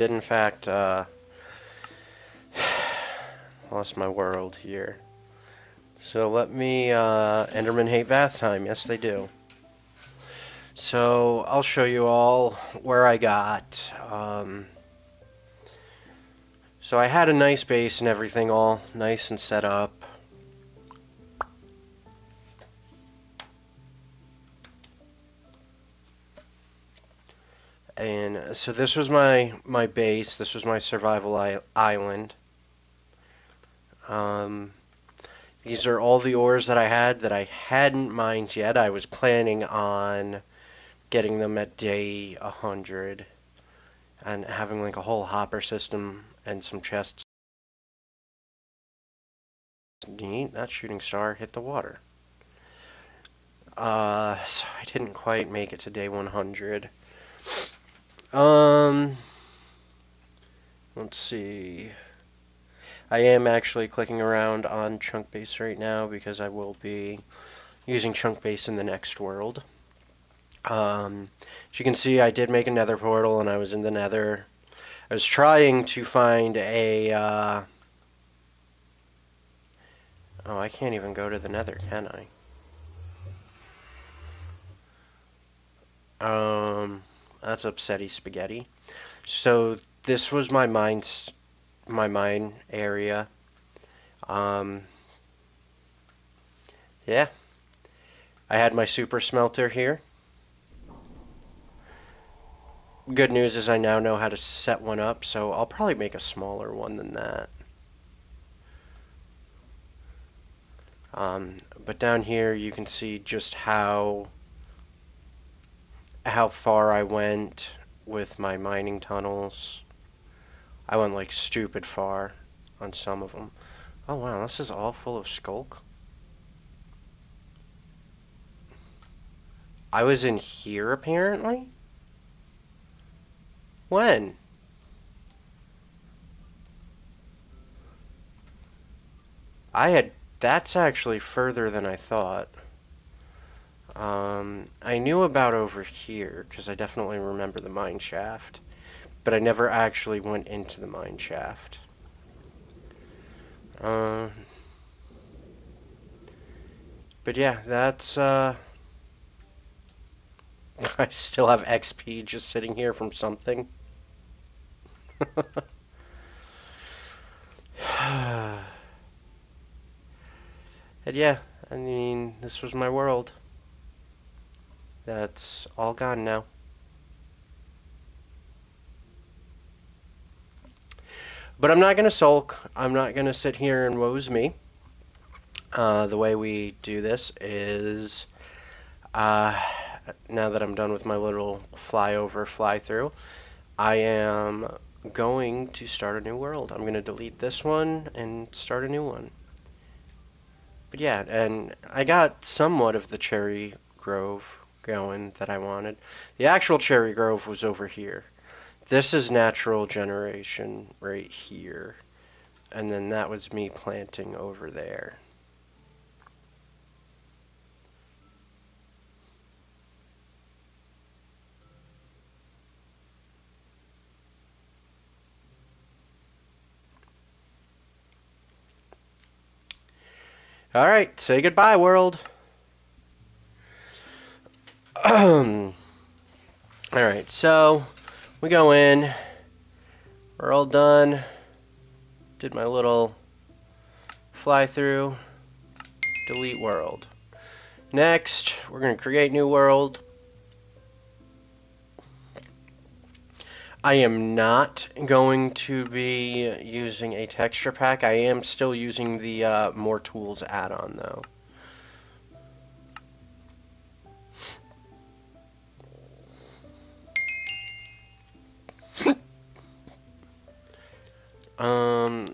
did in fact lost my world here. So let me Endermen hate bath time. Yes, they do. So I'll show you all where I got. So I had a nice base and everything all nice and set up. And so this was my base. This was my survival island. These are all the ores that I had that I hadn't mined yet. I was planning on getting them at day 100 and having like a whole hopper system and some chests. Neat, that shooting star hit the water. So I didn't quite make it to day 100. Let's see. I am actually clicking around on chunk base right now because I will be using chunk base in the next world. As you can see, I did make a nether portal and I was in the nether. I was trying to find a, oh, I can't even go to the nether, can I? That's upsetty spaghetti. So this was my mine area. Yeah. I had my super smelter here. Good news is I now know how to set one up, so I'll probably make a smaller one than that. But down here you can see just how far I went with my mining tunnels. I went like stupid far on some of them. Oh wow, this is all full of skulk. I was in here apparently? When? That's actually further than I thought. I knew about over here, because I definitely remember the mine shaft. But I never actually went into the mine shaft. But yeah, that's, I still have XP just sitting here from something. And yeah, I mean, this was my world. That's all gone now. But I'm not going to sulk. I'm not going to sit here and woes me. The way we do this is, now that I'm done with my little flyover, fly through, I am going to start a new world. I'm going to delete this one and start a new one. But yeah, and I got somewhat of the cherry grove going that I wanted. The actual cherry grove was over here. This is natural generation right here. And then that was me planting over there. Alright, say goodbye, world. Alright, so we go in. We're all done. Did my little fly through. Delete world. Next, we're going to create new world. I am not going to be using a texture pack. I am still using the More Tools add-on, though.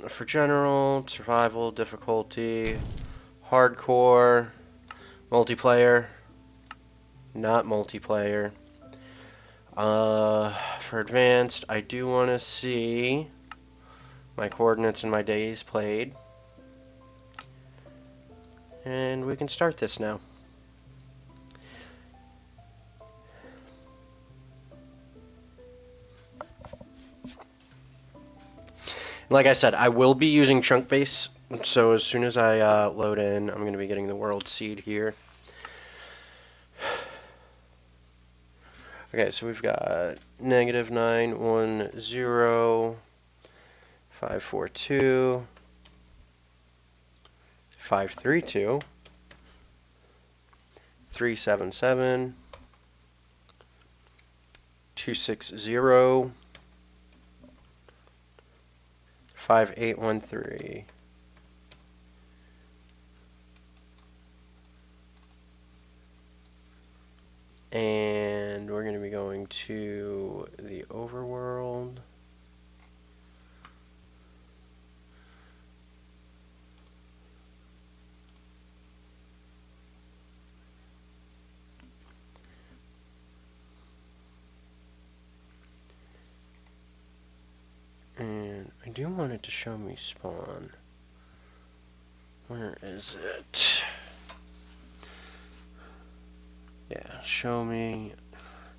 For general, survival, difficulty, hardcore, multiplayer, not multiplayer. For advanced, I do want to see my coordinates and my days played. And we can start this now. Like I said, I will be using chunk base, so as soon as I load in, I'm going to be getting the world seed here. Okay, so we've got -910, 542, 532, 377, 260, 5813. And we're going to be going to the overworld. And I do want it to show me spawn. Where is it? Yeah, show me.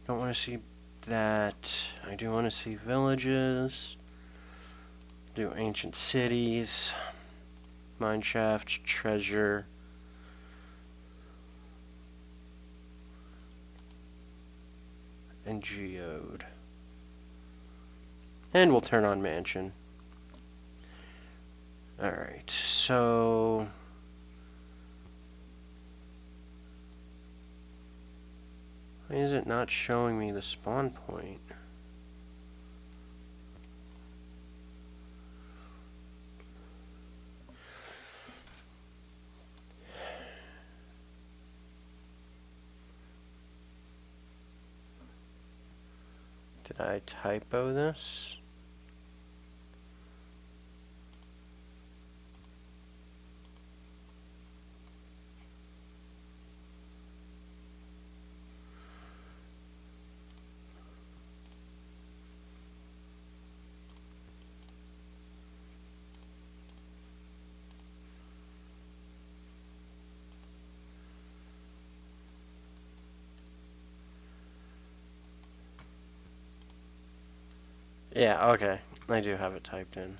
Don't want to see that. I do want to see villages. Do ancient cities. Mineshaft, treasure. And geode. And we'll turn on mansion. Alright, so why is it not showing me the spawn point? Did I typo this? Yeah, okay. I do have it typed in.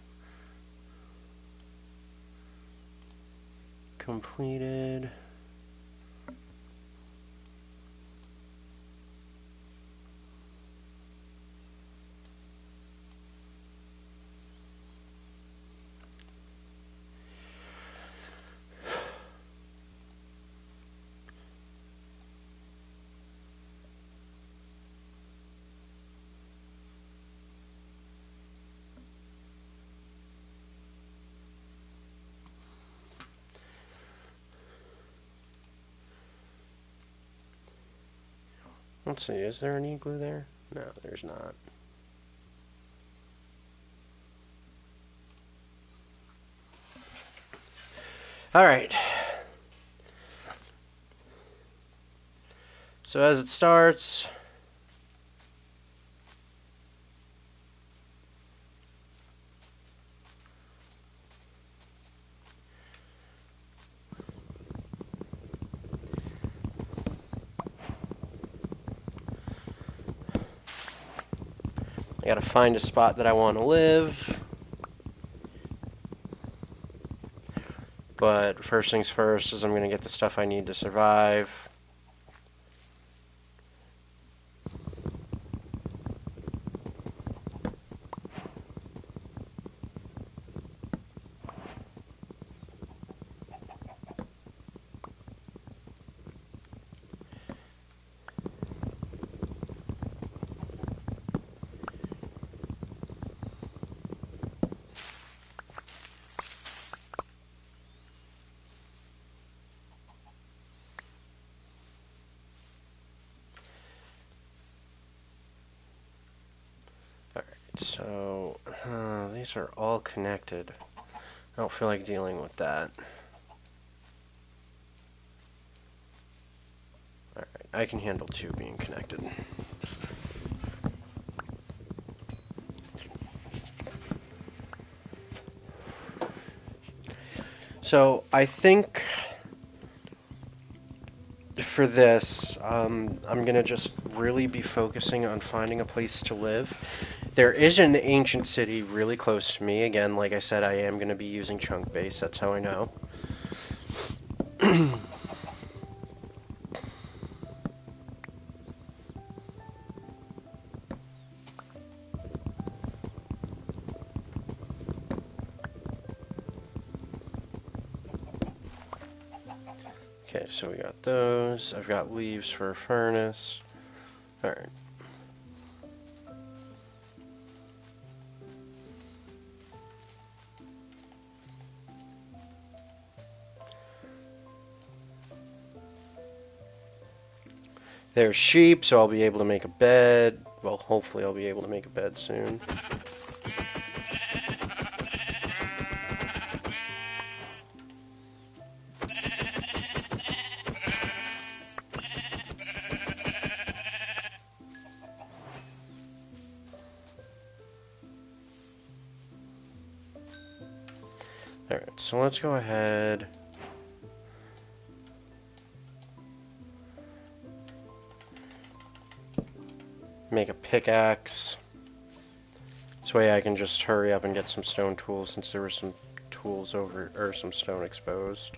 Completed. Let's see, is there an igloo there? No, there's not. Alright. So as it starts, I gotta find a spot that I want to live. But first things first is I'm gonna get the stuff I need to survive. So, these are all connected. I don't feel like dealing with that. Alright, I can handle two being connected. So, I think for this, I'm going to just really be focusing on finding a place to live. There is an ancient city really close to me. Again, like I said, I am going to be using chunk base. That's how I know. Okay, so we got those. I've got leaves for a furnace. Alright. There's sheep, so I'll be able to make a bed. Well, hopefully I'll be able to make a bed soon. Alright, so let's go ahead. Make a pickaxe. This way I can just hurry up and get some stone tools since there were some tools over, or some stone exposed.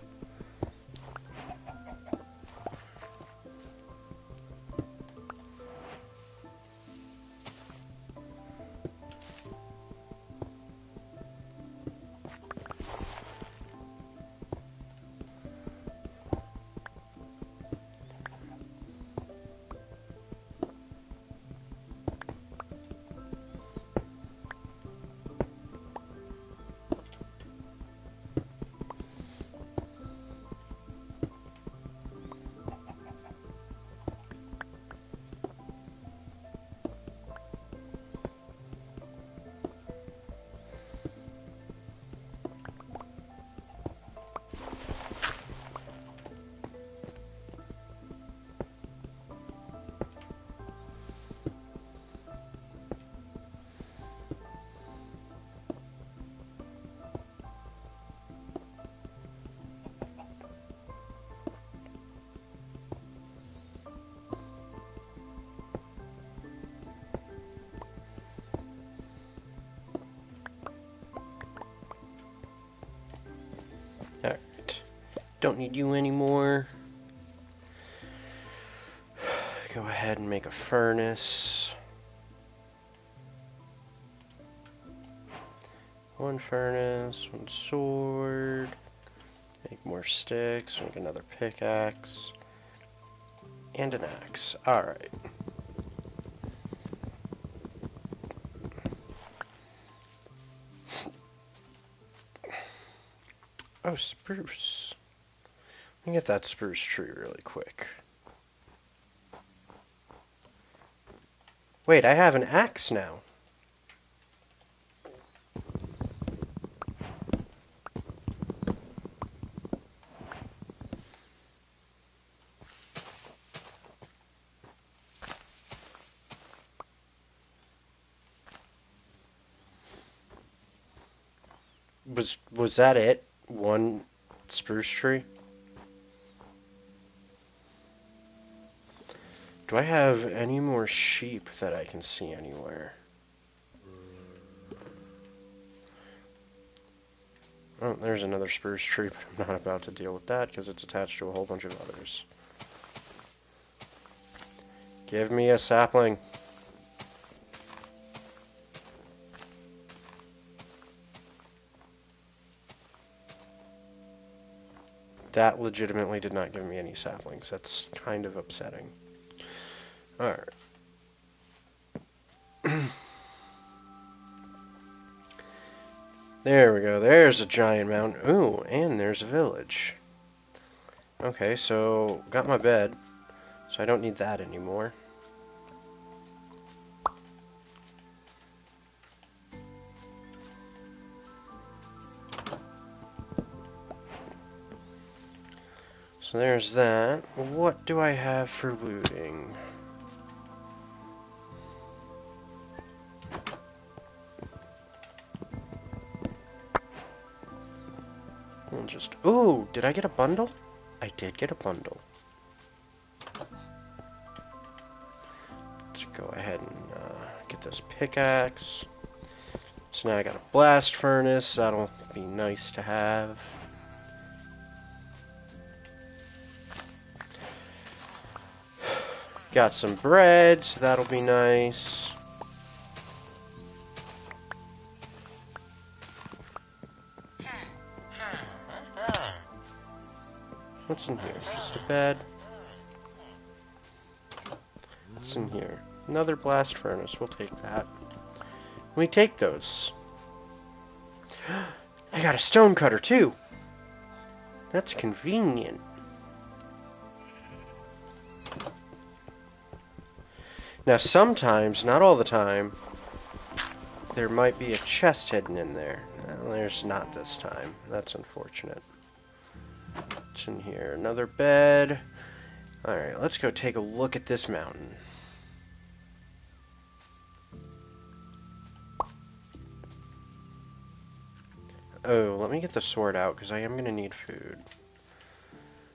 Alright. Don't need you anymore. Go ahead and make a furnace. One furnace, one sword. Make more sticks, make another pickaxe. And an axe. Alright. Oh, spruce. Let me get that spruce tree really quick. Wait, I have an axe now. Was that it? One spruce tree? Do I have any more sheep that I can see anywhere? Oh, there's another spruce tree, but I'm not about to deal with that because it's attached to a whole bunch of others. Give me a sapling. That legitimately did not give me any saplings. That's kind of upsetting. Alright. There we go. There's a giant mountain. Ooh, and there's a village. Okay, so got my bed. So I don't need that anymore. So there's that. What do I have for looting? We'll just... Ooh, did I get a bundle? I did get a bundle. Let's go ahead and get this pickaxe. So now I got a blast furnace. That'll be nice to have. Got some bread, so that'll be nice. What's in here? Just a bed. What's in here? Another blast furnace. We'll take that. We take those. I got a stone cutter too. That's convenient. Now sometimes, not all the time, there might be a chest hidden in there. Well, there's not this time. That's unfortunate. What's in here? Another bed. Alright, let's go take a look at this mountain. Oh, let me get the sword out, because I am going to need food.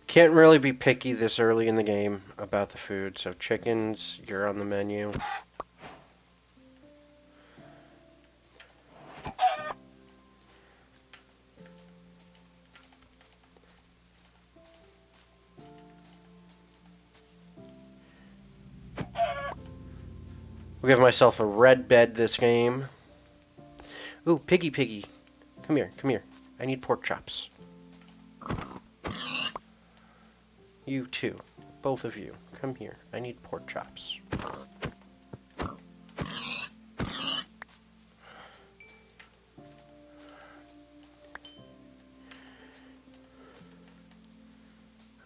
Can't really be picky this early in the game about the food, so chickens, you're on the menu. I'll give myself a red bed this game. Ooh, piggy piggy. Come here, come here. I need pork chops. You too. Both of you. Come here. I need pork chops.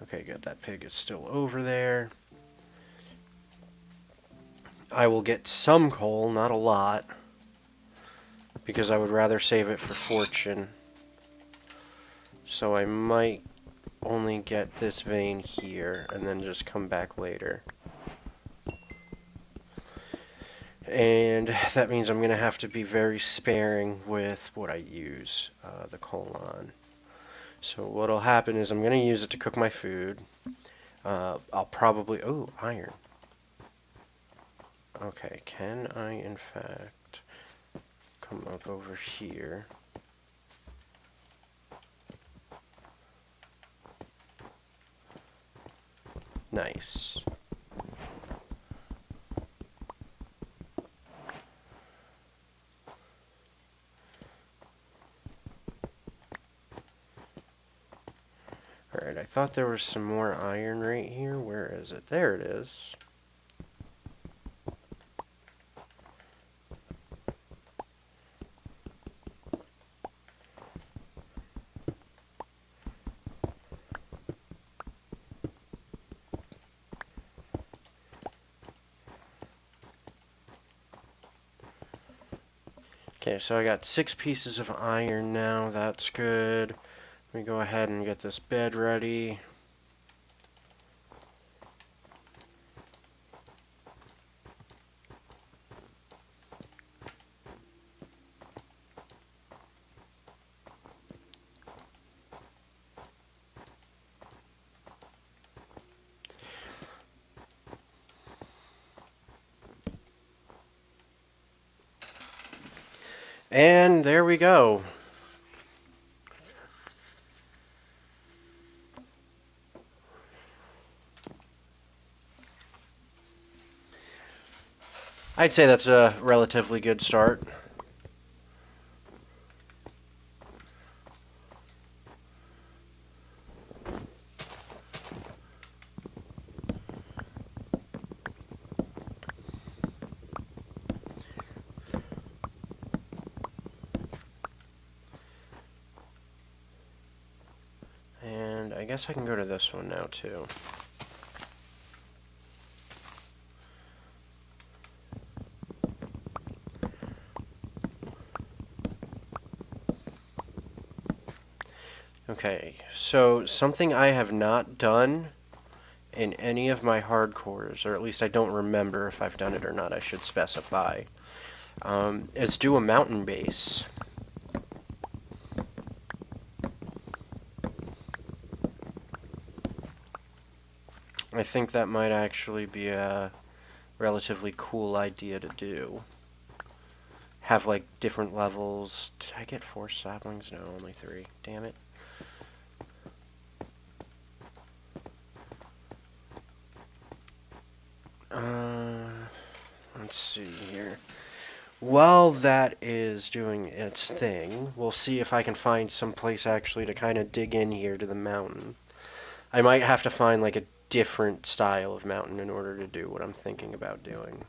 Okay, good. That pig is still over there. I will get some coal, not a lot, because I would rather save it for fortune. So I might only get this vein here and then just come back later. And that means I'm going to have to be very sparing with what I use the coal on. So what'll happen is I'm going to use it to cook my food. I'll probably... Oh, iron. Okay, can I in fact come up over here? Nice. Alright, I thought there was some more iron right here. Where is it? There it is. Okay, so I got 6 pieces of iron now. That's good. Let me go ahead and get this bed ready. And there we go. I'd say that's a relatively good start. And I guess I can go to this one now too. Okay, so something I have not done in any of my hardcores, or at least I don't remember if I've done it or not, I should specify, is do a mountain base. I think that might actually be a relatively cool idea to do. have like different levels. Did I get 4 saplings? No, only 3. Damn it. Let's see here. While that is doing its thing, we'll see if I can find some place actually to kind of dig in here to the mountain. I might have to find like a different style of mountain in order to do what I'm thinking about doing.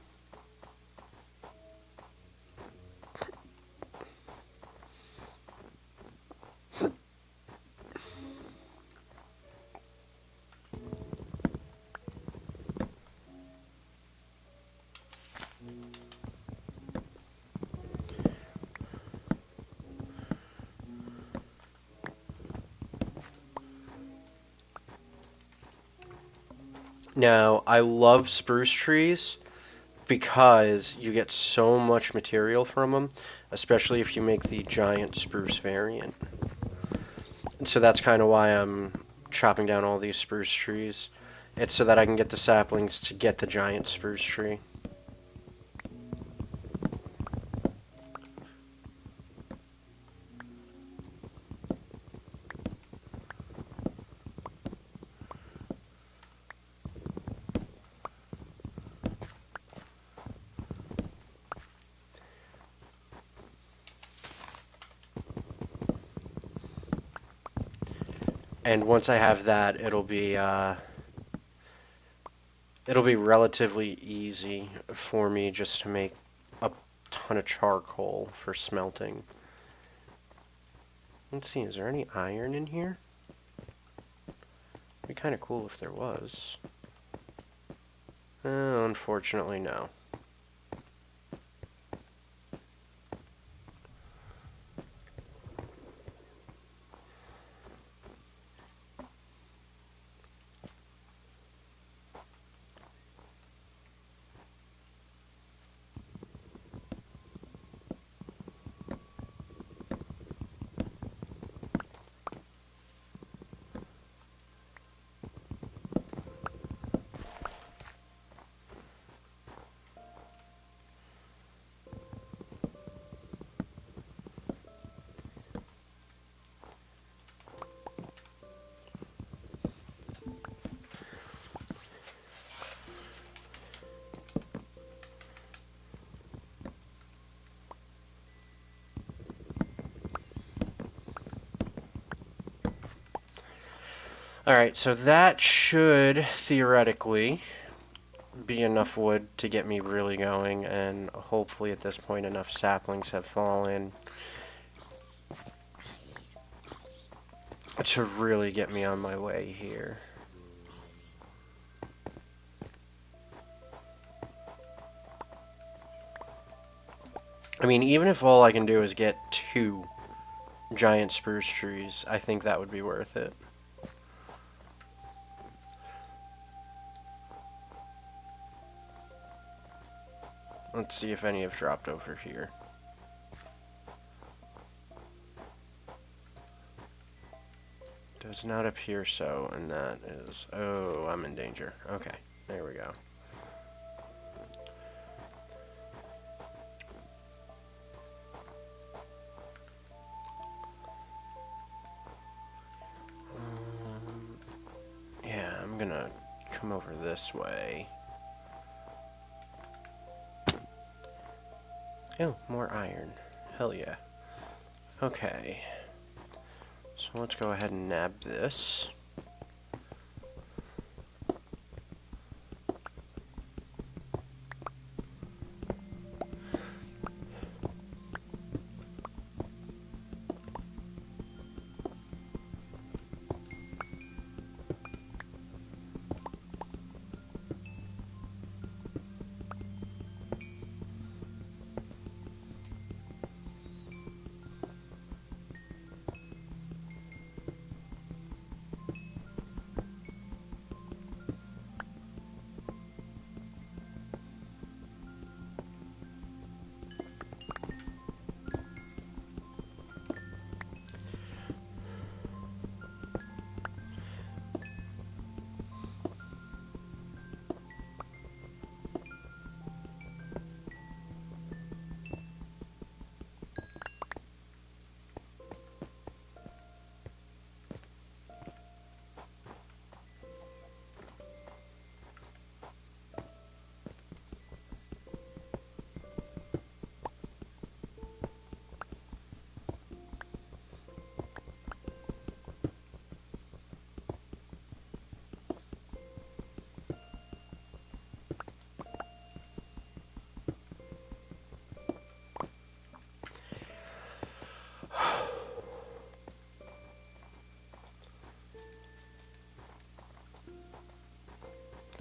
Now, I love spruce trees because you get so much material from them, especially if you make the giant spruce variant. And so that's kind of why I'm chopping down all these spruce trees. It's so that I can get the saplings to get the giant spruce tree. And once I have that, it'll be relatively easy for me just to make a ton of charcoal for smelting. Let's see, is there any iron in here? It'd be kind of cool if there was. Unfortunately, no. Alright, so that should theoretically be enough wood to get me really going, and hopefully at this point enough saplings have fallen to really get me on my way here. I mean, even if all I can do is get 2 giant spruce trees, I think that would be worth it. Let's see if any have dropped over here. Does not appear so, and that is... Oh, I'm in danger. Okay, there we go. Yeah, I'm gonna come over this way. Oh, more iron. Hell yeah. Okay. So let's go ahead and nab this.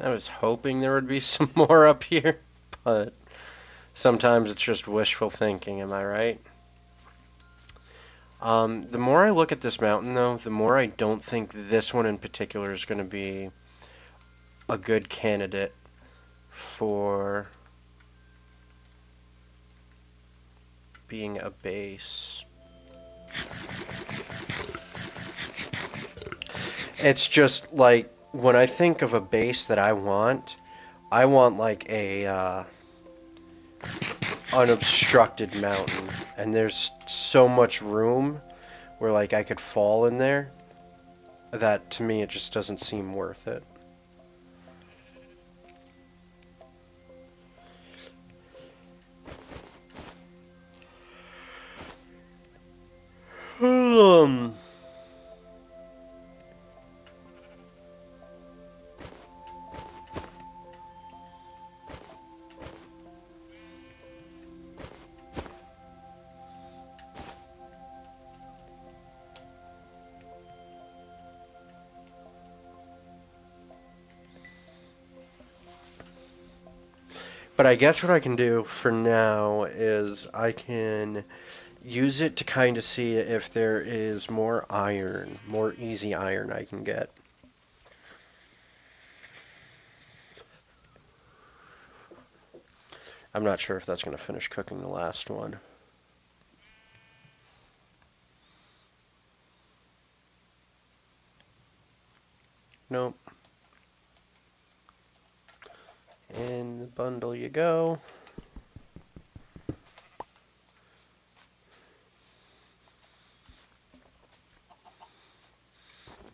I was hoping there would be some more up here, but sometimes it's just wishful thinking, am I right? The more I look at this mountain, though, the more I don't think this one in particular is going to be a good candidate for being a base. It's just like when I think of a base that I want like a unobstructed mountain, and there's so much room where like I could fall in there that to me it just doesn't seem worth it. Um, but I guess what I can do for now is I can use it to kind of see if there is more iron, more easy iron I can get. I'm not sure if that's going to finish cooking the last one. Nope. In the bundle you go.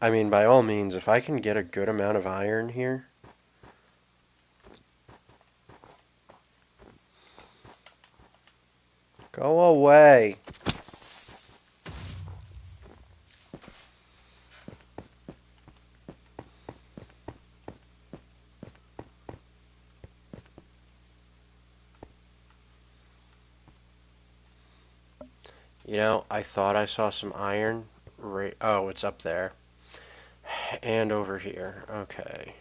I mean, by all means, if I can get a good amount of iron here. Go away. You know, I thought I saw some iron. Right. Oh, it's up there. And over here. Okay.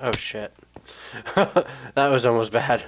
Oh shit. That was almost bad.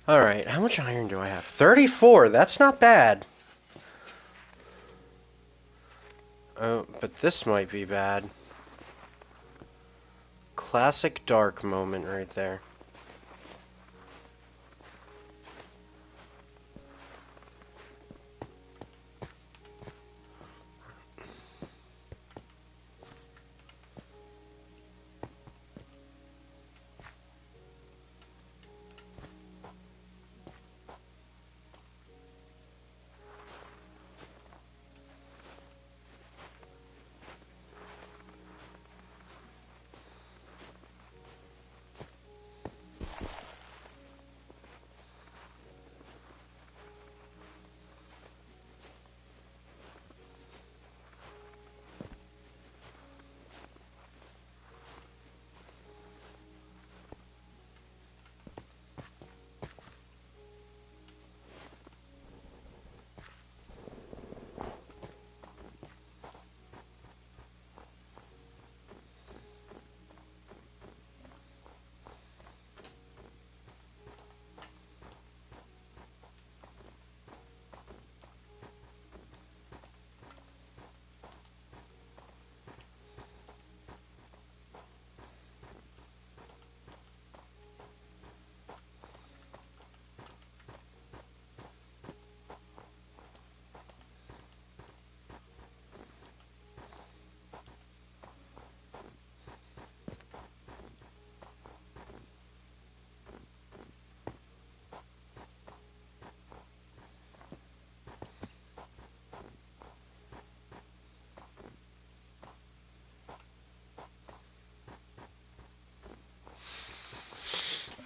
Alright, how much iron do I have? 34, that's not bad. Oh, but this might be bad. Classic dark moment right there.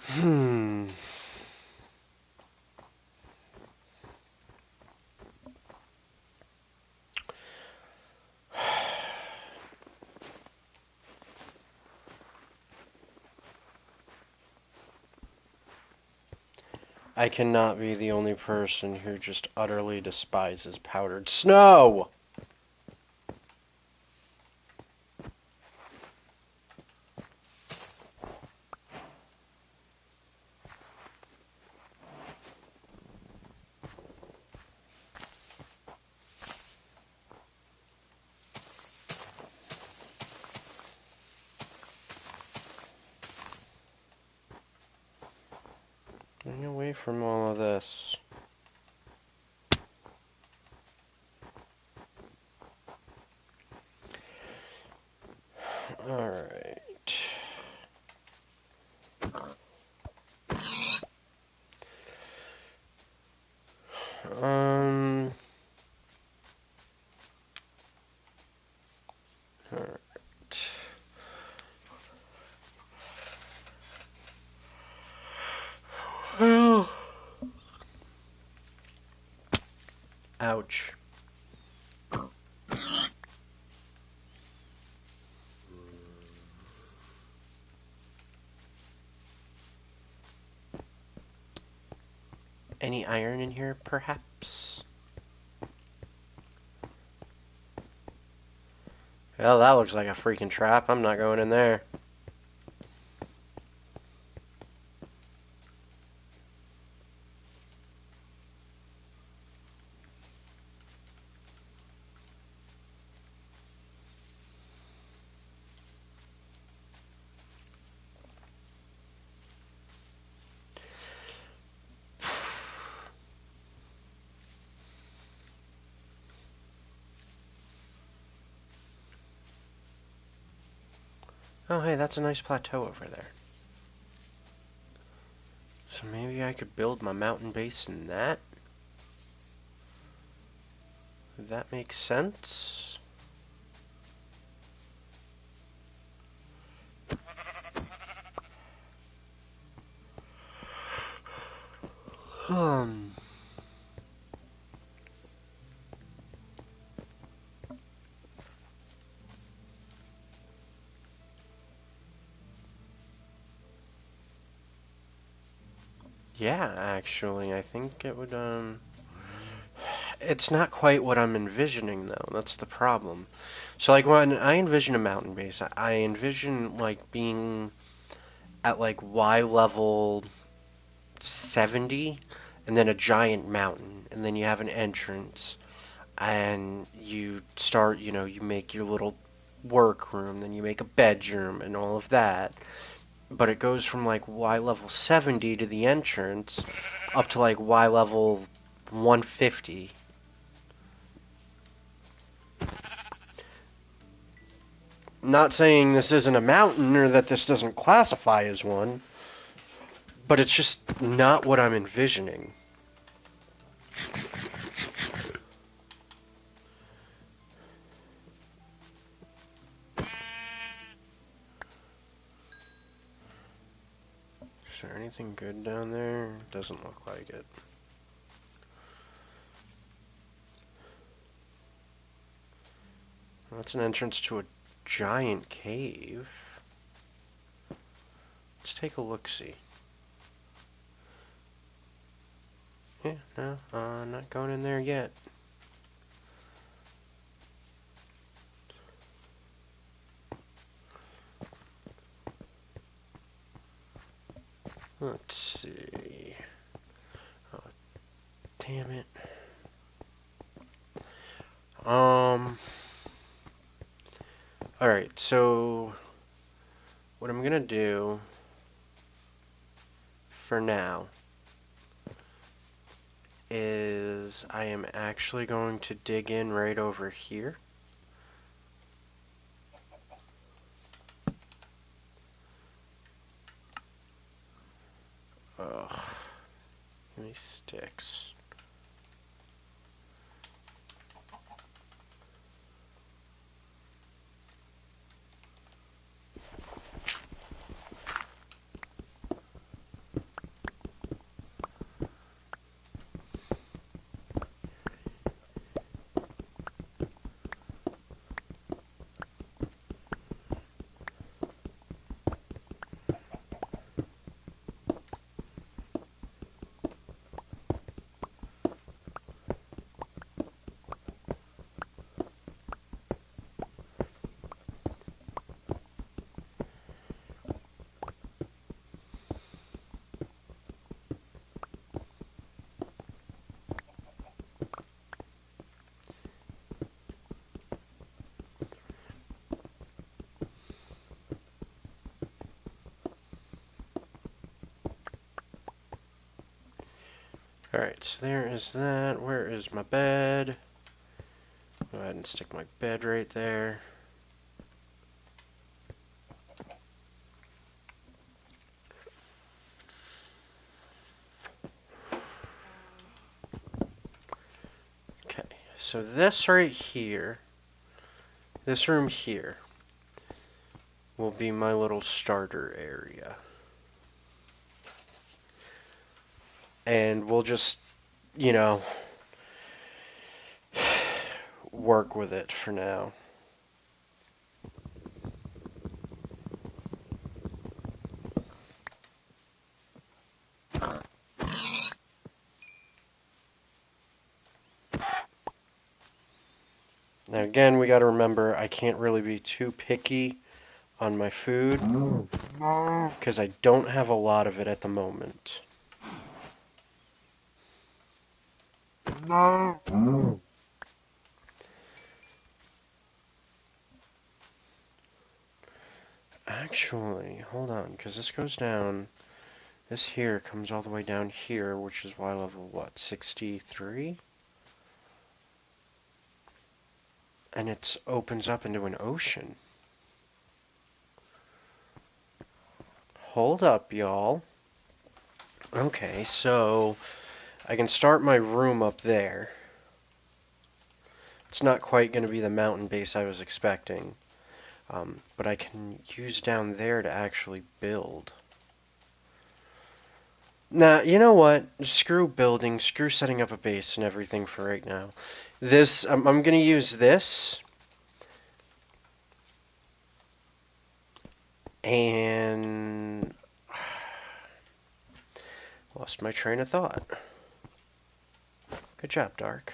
Hmm. I cannot be the only person who just utterly despises powdered snow! Getting away from all of this. Alright. Um. Alright. Well. Ouch. Any iron in here, perhaps? Well, that looks like a freaking trap. I'm not going in there. Oh, hey, that's a nice plateau over there. So maybe I could build my mountain base in that? Would that make sense? Hmm. Yeah, actually, I think it would, It's not quite what I'm envisioning, though. That's the problem. So, like, when I envision a mountain base, I envision, like, being at, like, Y level 70, and then a giant mountain, and then you have an entrance, and you start, you make your little workroom, then you make a bedroom and all of that. But it goes from like Y level 70 to the entrance up to like Y level 150. Not saying this isn't a mountain or that this doesn't classify as one, but it's just not what I'm envisioning. Is there anything good down there? Doesn't look like it. That's an entrance to a giant cave. Let's take a look-see. Yeah, no, not going in there yet. Let's see. Oh, damn it. Alright, so what I'm gonna do for now is I am actually going to dig in right over here. Ugh. Give me sticks. Alright, so there is that. Where is my bed? Go ahead and stick my bed right there. Okay, so this right here, this room here, will be my little starter area. And we'll just, you know, work with it for now. Now again, we got to remember I can't really be too picky on my food because I don't have a lot of it at the moment. Actually, hold on, because this goes down. This here comes all the way down here, which is Y level, what, 63? And it opens up into an ocean. Hold up, y'all. Okay, so I can start my room up there. It's not quite going to be the mountain base I was expecting. But I can use down there to actually build. Nah, you know what? Screw building, screw setting up a base and everything for right now. This, I'm going to use this. And lost my train of thought. Good job, Dark.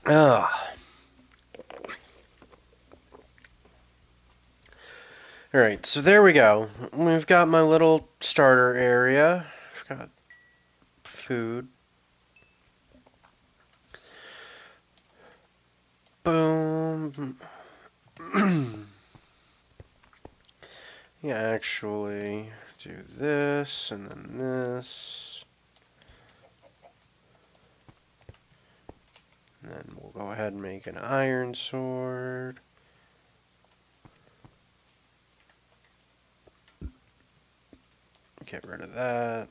Ah. Alright, so there we go. We've got my little starter area. I've got food. Boom. Yeah, actually, do this and then this. And then we'll go ahead and make an iron sword. Get rid of that.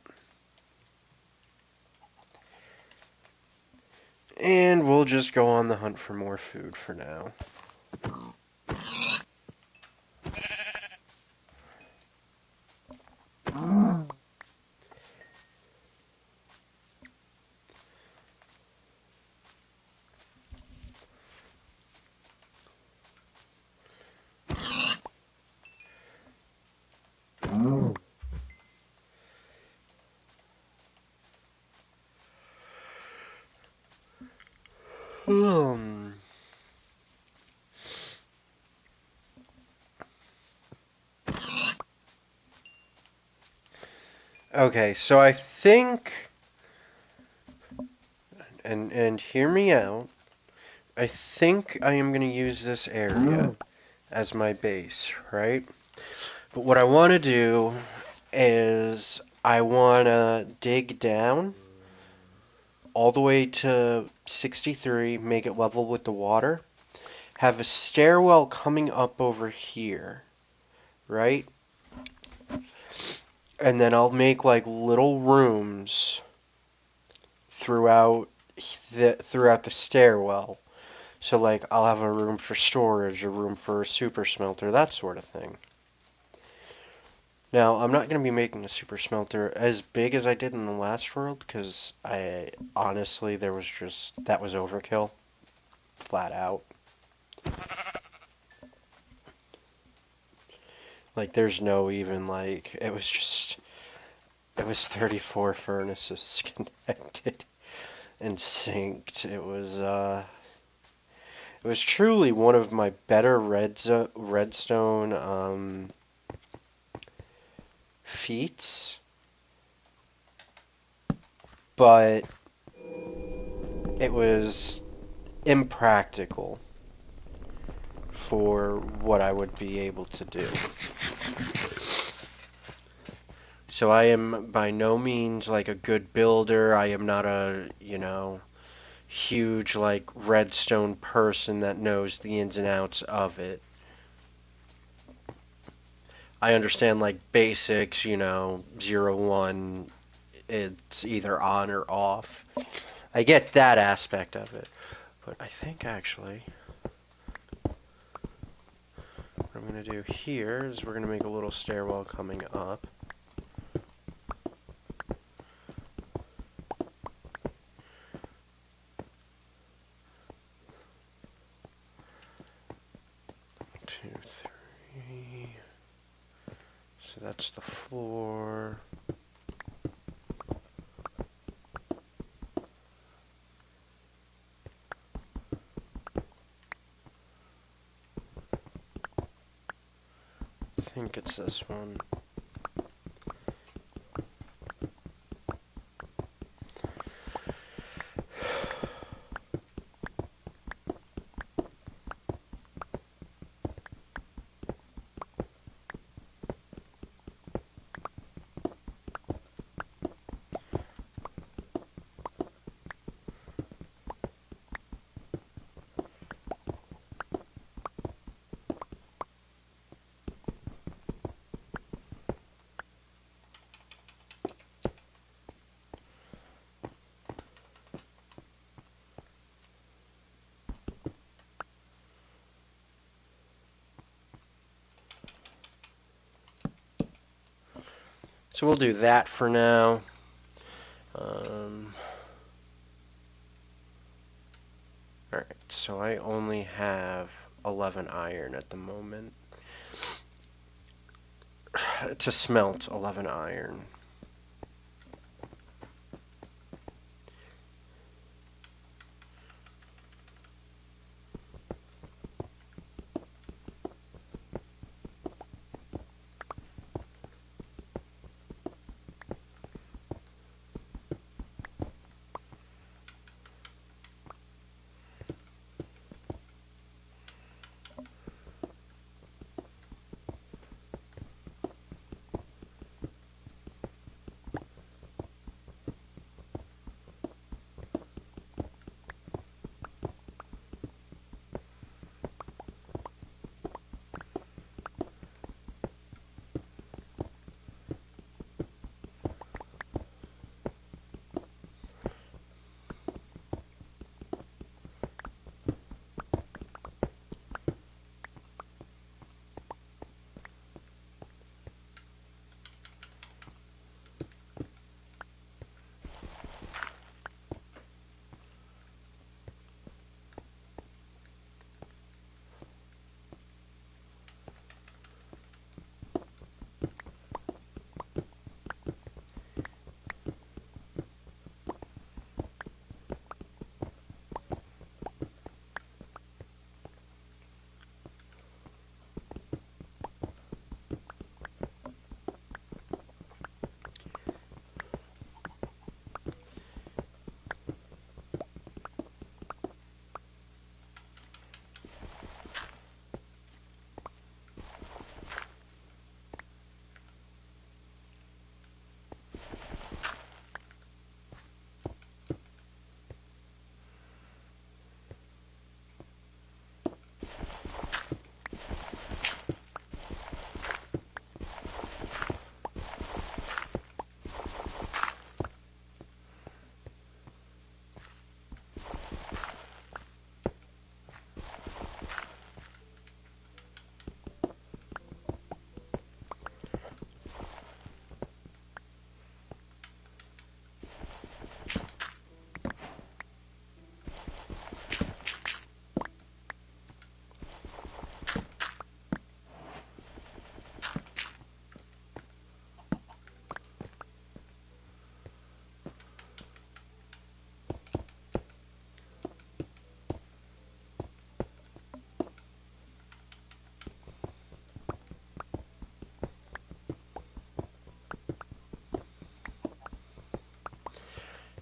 And we'll just go on the hunt for more food for now. Hmm. Okay, so I think, and hear me out, I think I am going to use this area as my base, right? But what I want to do is I want to dig down all the way to 63, make it level with the water, have a stairwell coming up over here, right? And then I'll make like little rooms throughout the stairwell. So like I'll have a room for storage, a room for a super smelter, that sort of thing. Now, I'm not going to be making a super smelter as big as I did in the last world because I honestly that was overkill, flat out. Like there's no even like it was 34 furnaces connected and synced. It was truly one of my better redstone feats, but it was impractical for what I would be able to do. So I am by no means like a good builder. I am not a, huge like redstone person that knows the ins and outs of it. I understand like basics, 0, 1, it's either on or off. I get that aspect of it. But I think actually what I'm going to do here is we're going to make a little stairwell coming up. Two, three. So that's the floor. I think it's this one. So we'll do that for now. Alright, so I only have 11 iron at the moment. To smelt 11 iron.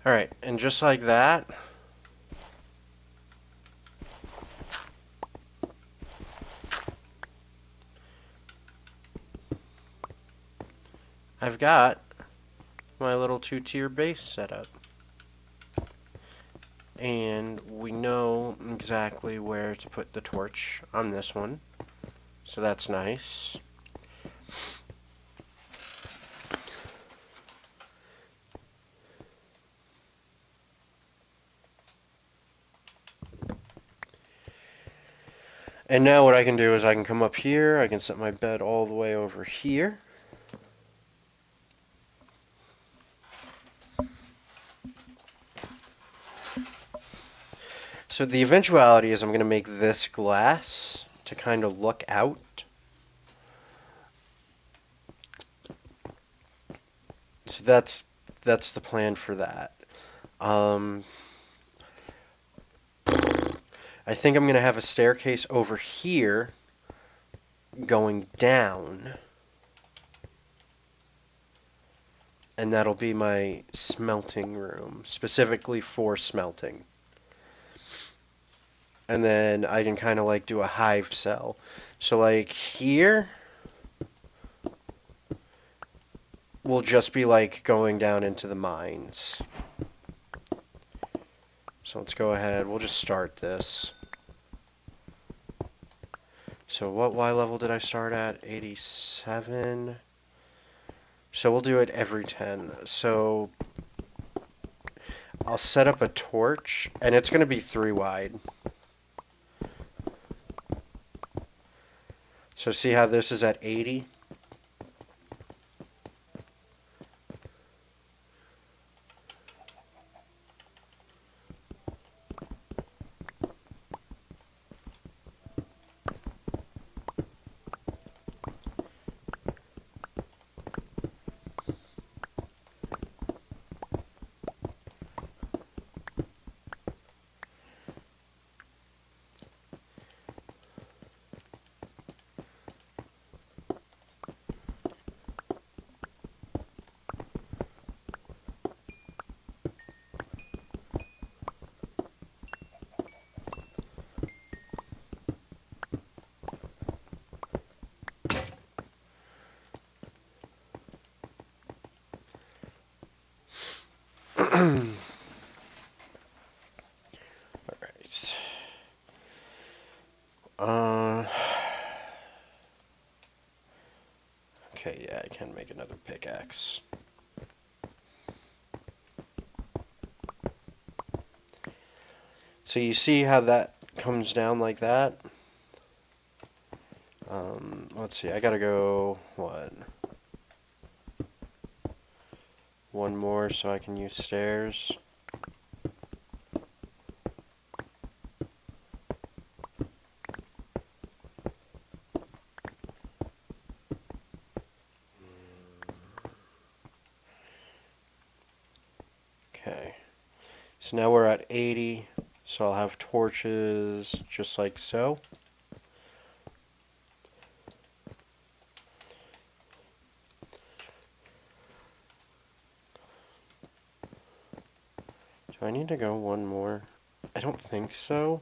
Alright, and just like that, I've got my little two-tier base set up. And we know exactly where to put the torch on this one, so that's nice. And now what I can do is I can come up here, I can set my bed all the way over here. So the eventuality is I'm going to make this glass to kind of look out. So that's the plan for that. I think I'm going to have a staircase over here going down. And that'll be my smelting room, specifically for smelting. And then I can kind of like do a hive cell. So like here will just be like going down into the mines. So let's go ahead, we'll just start this. So what Y level did I start at? 87. So we'll do it every 10. So I'll set up a torch, and it's going to be 3 wide. So see how this is at 80? Alright. Okay, yeah, I can make another pickaxe. So you see how that comes down like that? Let's see, I gotta go, what? One more so I can use stairs. Okay. So now we're at 80. So I'll have torches just like so. Do I need to go one more? I don't think so.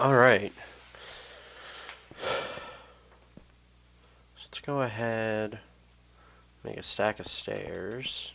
Alright. Let's go ahead, make a stack of stairs.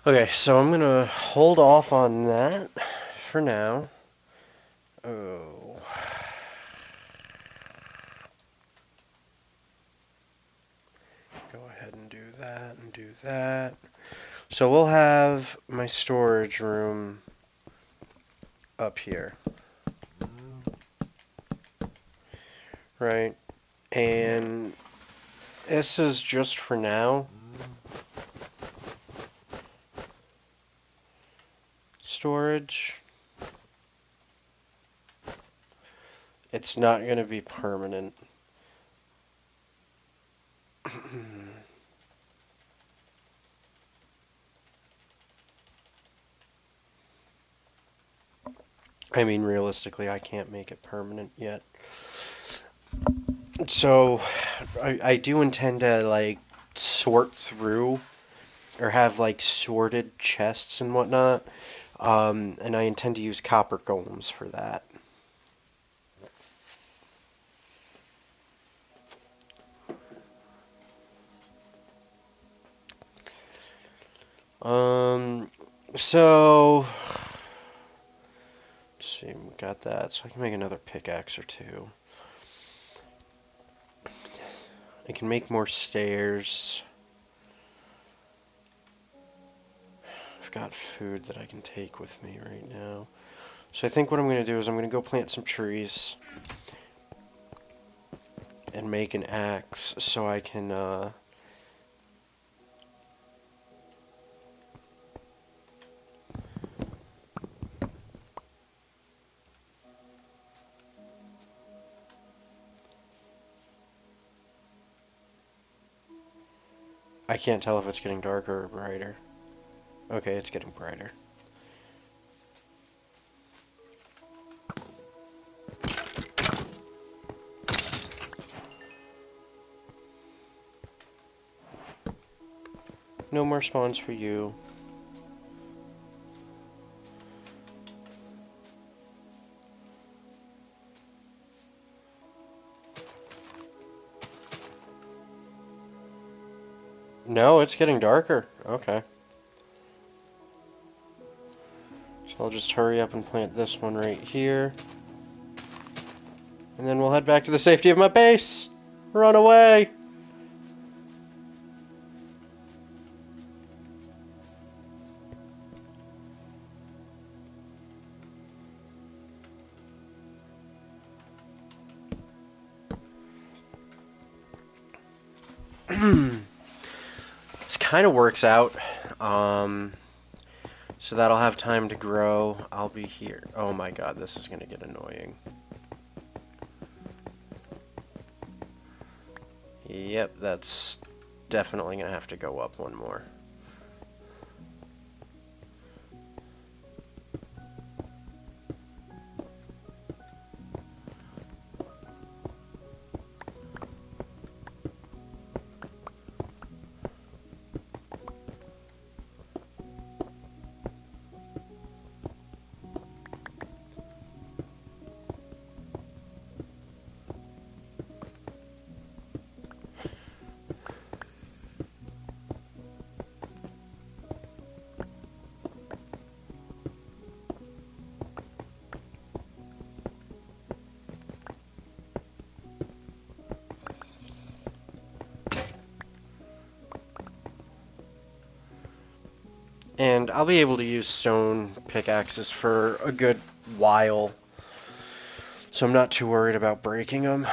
Okay, so I'm gonna hold off on that for now. Oh. Go ahead and do that and do that. So we'll have my storage room up here. Right? And this is just for now. Storage. It's not going to be permanent. I mean, realistically, I can't make it permanent yet. So, I do intend to, like, sort through, or have, like, sorted chests and whatnot. And I intend to use copper golems for that. So, let's see, we got that. So I can make another pickaxe or two. I can make more stairs. I've got food that I can take with me right now. So I think what I'm going to do is I'm going to go plant some trees and make an axe so I can, I can't tell if it's getting darker or brighter. Okay, it's getting brighter. No more spawns for you. No, it's getting darker. Okay. So I'll just hurry up and plant this one right here. And then we'll head back to the safety of my base. Run away! This kind of works out. So that'll have time to grow. I'll be here. Oh my god, this is going to get annoying. Yep, that's definitely going to have to go up one more. And I'll be able to use stone pickaxes for a good while, so I'm not too worried about breaking them.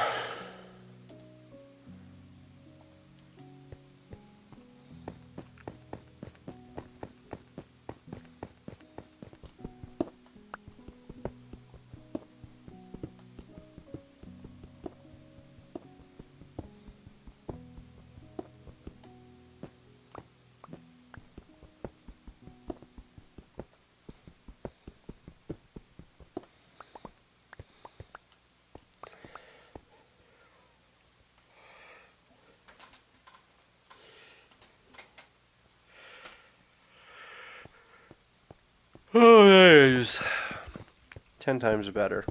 Oh, that is 10 times better.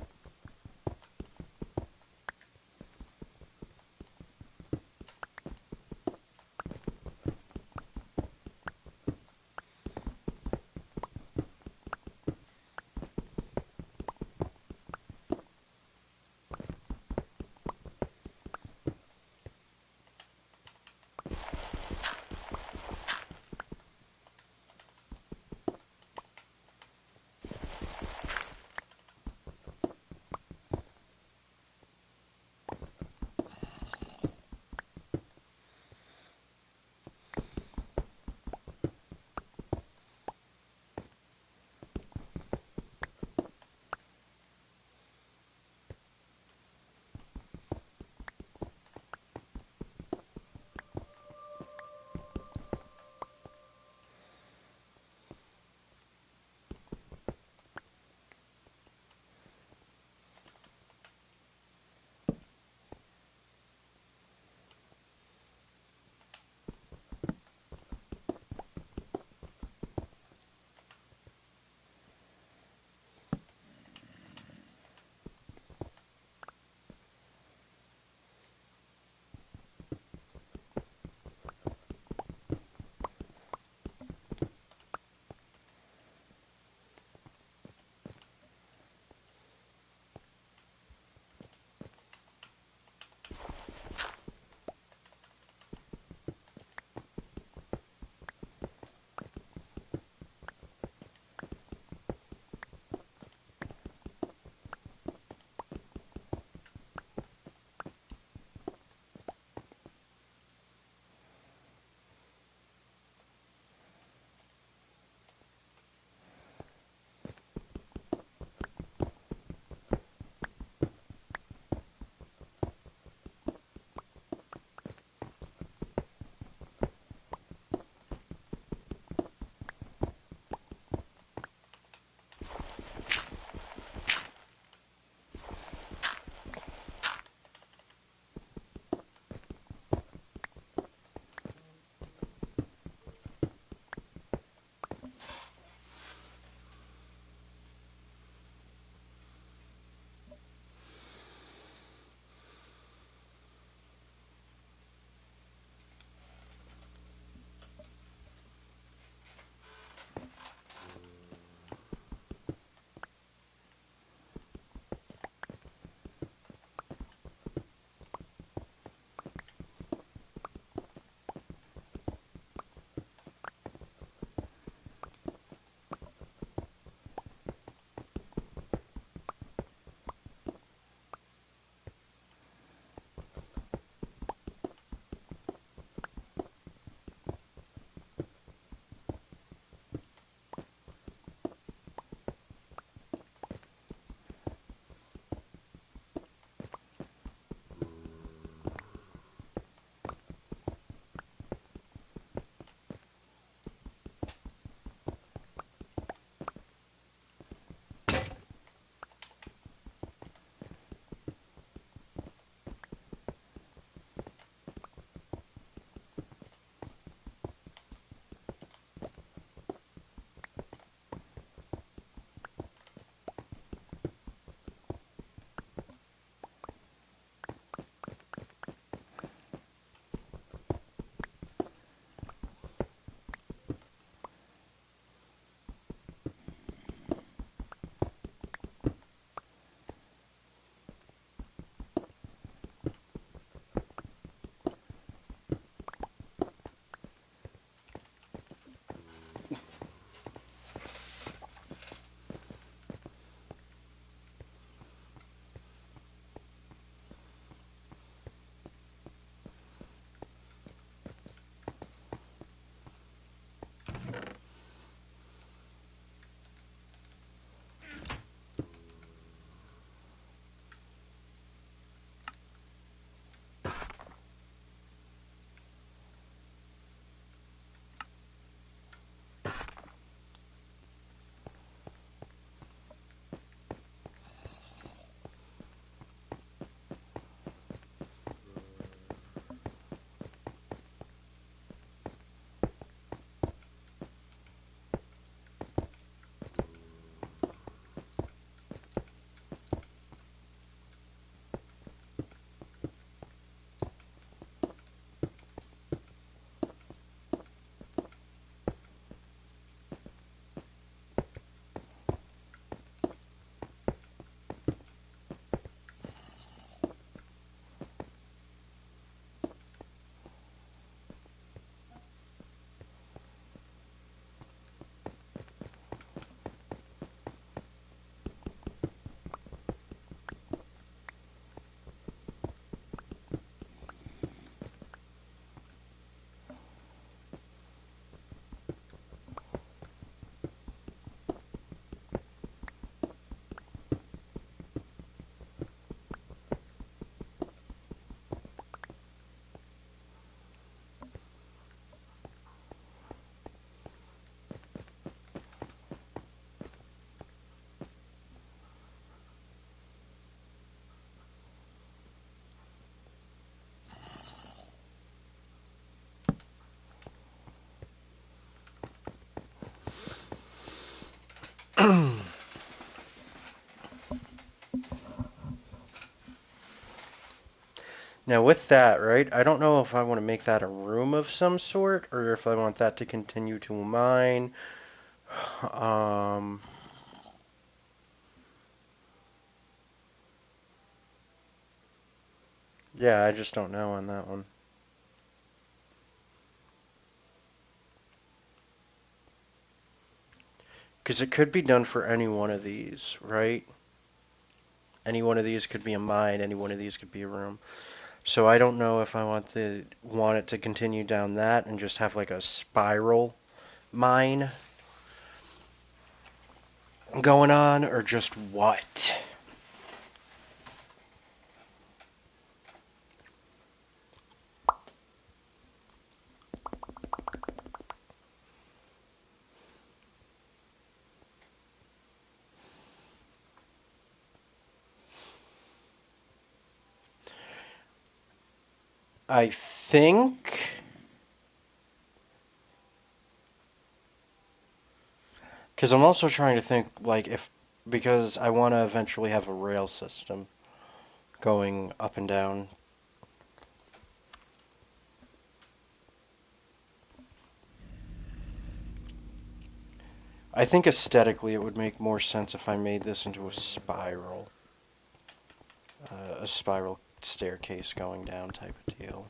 Now with that, right, I don't know if I want to make that a room of some sort or if I want that to continue to mine. Um, yeah, I just don't know on that one. Because it could be done for any one of these, right? Any one of these could be a mine, any one of these could be a room. So I don't know if I want it to continue down that and just have like a spiral mine going on or just what. I think because I'm also trying to think like if because I want to eventually have a rail system going up and down. I think aesthetically it would make more sense if I made this into a spiral staircase going down type of deal.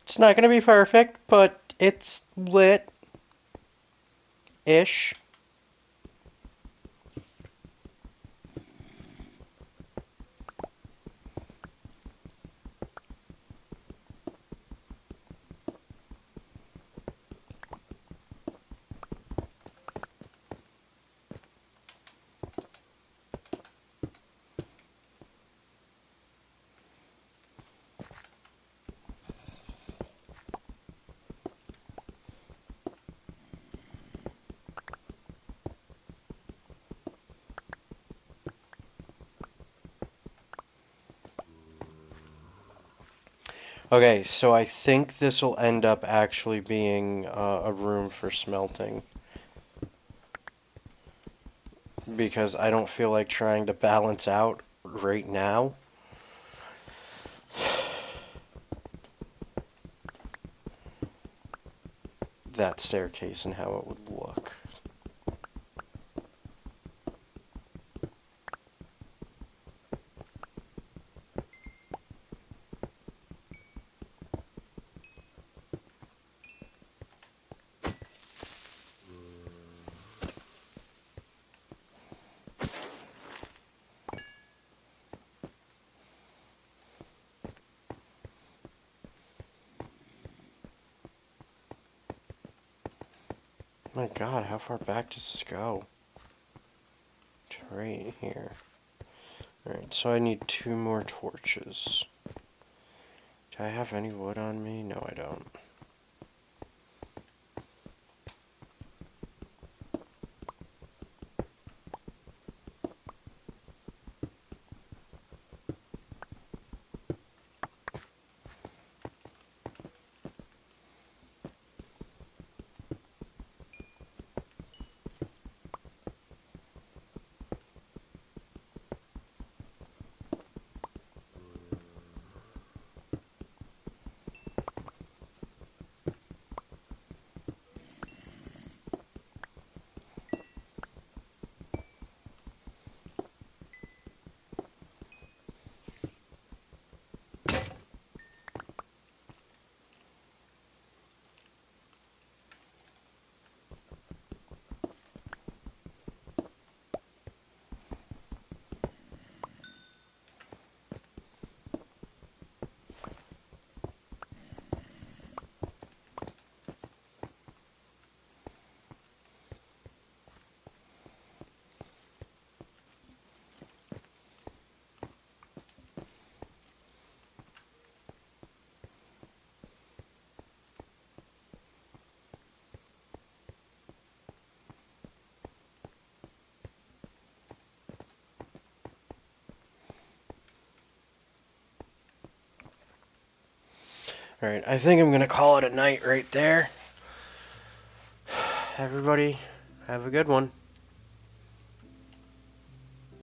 It's not going to be perfect, but it's lit-ish. Okay, so I think this will end up actually being a room for smelting because I don't feel like trying to balance out right now. That staircase and how it would look. My God, how far back does this go? It's right here. Alright, so I need 2 more torches. Do I have any wood on me? No, I don't. Alright, I think I'm going to call it a night right there. Everybody, have a good one.